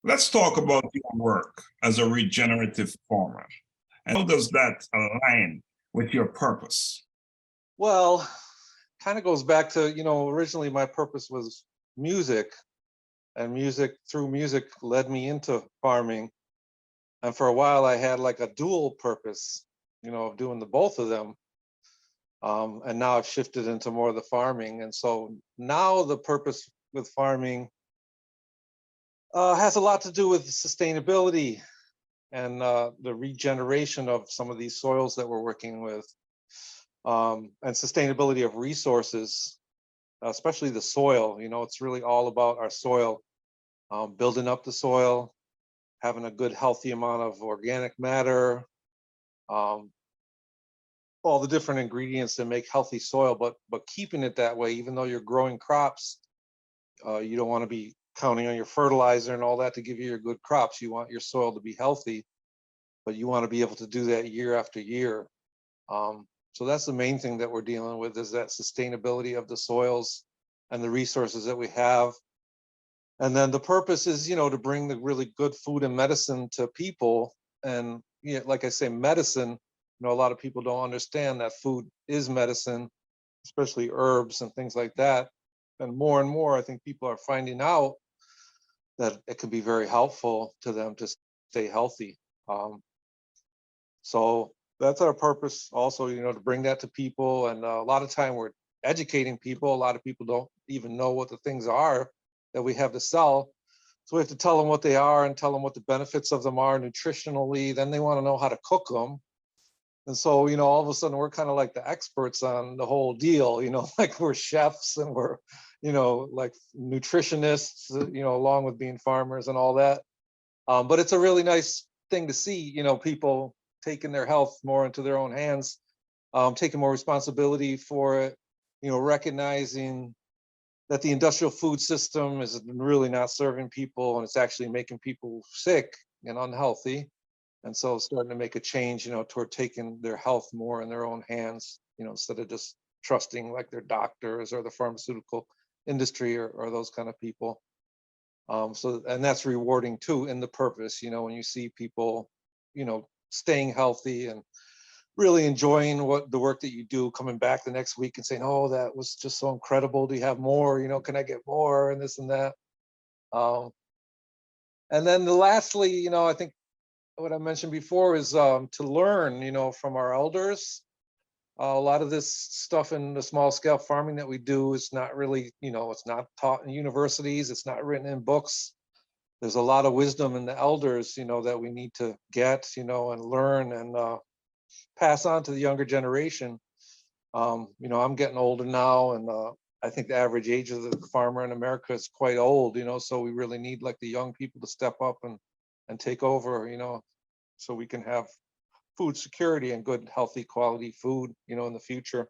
Let's talk about your work as a regenerative farmer. And how does that align with your purpose? Well, kind of goes back to, originally my purpose was music, and through music led me into farming. And for a while I had like a dual purpose, of doing the both of them. And now I've shifted into more of the farming. And so now the purpose with farming has a lot to do with sustainability and the regeneration of some of these soils that we're working with, and sustainability of resources, especially the soil. It's really all about our soil, building up the soil, having a good, healthy amount of organic matter, um, all the different ingredients that make healthy soil, but keeping it that way, even though you're growing crops, you don't want to be counting on your fertilizer and all that to give you your good crops. You want your soil to be healthy, but you want to be able to do that year after year. So that's the main thing that we're dealing with, is that sustainability of the soils and the resources that we have. And then the purpose is, to bring the really good food and medicine to people. And like I say, medicine, a lot of people don't understand that food is medicine, especially herbs and things like that. And more, I think people are finding out that it can be very helpful to them to stay healthy. So that's our purpose also, to bring that to people. And a lot of time we're educating people. A lot of people don't even know what the things are that we have to sell. So we have to tell them what they are and tell them what the benefits of them are nutritionally. Then they want to know how to cook them. And so, all of a sudden we're kind of like the experts on the whole deal, like we're chefs and we're, like nutritionists, along with being farmers and all that. But it's a really nice thing to see, people taking their health more into their own hands, taking more responsibility for it, recognizing that the industrial food system is really not serving people, and it's actually making people sick and unhealthy. And so starting to make a change, toward taking their health more in their own hands, instead of just trusting like their doctors or the pharmaceutical industry or those kind of people. And that's rewarding too in the purpose, when you see people, staying healthy and really enjoying the work that you do, coming back the next week and saying, oh, that was just so incredible. Do you have more? Can I get more? And this and that. And then lastly, I think what I mentioned before is to learn, from our elders. A lot of this stuff in the small scale farming that we do is not really, it's not taught in universities. It's not written in books. There's a lot of wisdom in the elders, that we need to get, and learn and pass on to the younger generation. I'm getting older now, and I think the average age of the farmer in America is quite old, so we really need like the young people to step up and take over, so we can have food security and good, healthy, quality food, in the future.